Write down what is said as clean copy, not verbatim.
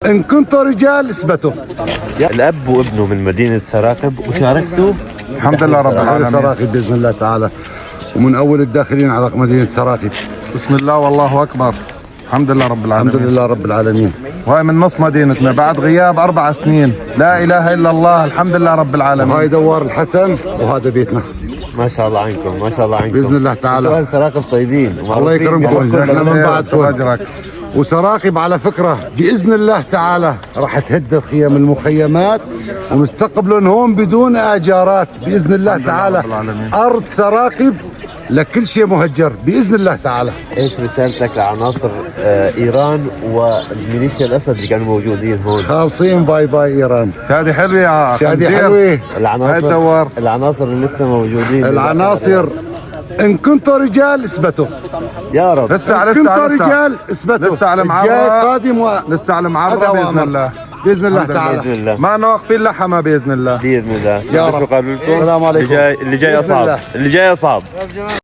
إن كنتوا رجال اثبتوا. الأب وابنه من مدينة سراقب وشاركتوا. الحمد لله رب العالمين. سراقب بإذن الله تعالى، ومن أول الداخلين على مدينة سراقب. بسم الله والله أكبر. الحمد لله رب العالمين. الحمد لله رب العالمين. وهي من نص مدينتنا بعد غياب 4 سنين. لا إله إلا الله. الحمد لله رب العالمين. وهاي دوار الحسن وهذا بيتنا. ما شاء الله عنكم، ما شاء الله عنكم بإذن الله تعالى. أهل سراقب طيبين. الله يكرمكم، احنا من بعدكم. وسراقب على فكرة بإذن الله تعالى راح تهد المخيمات ونستقبلهم هون بدون آجارات بإذن الله تعالى. أرض سراقب لكل شيء مهجر بإذن الله تعالى. ايش رسالتك لعناصر ايران وميليشيا الاسد اللي كانوا موجودين هون؟ خالصين باي باي ايران. شادي حلوة يا شادي حلوة. العناصر اللي لسه موجودين. العناصر إن كنتوا رجال اثبتوا. يا رب. إن كنتوا رجال اثبتوا. لسه على معرة. الجاي قادم لسه على معرة بإذن الله. بإذن الله تعالى. بإذن الله. ما واقفين لحمة بإذن الله. بإذن الله. يا رب. شو قالوا لكم؟ السلام عليكم. اللي جاي أصعب. اللي جاي أصعب.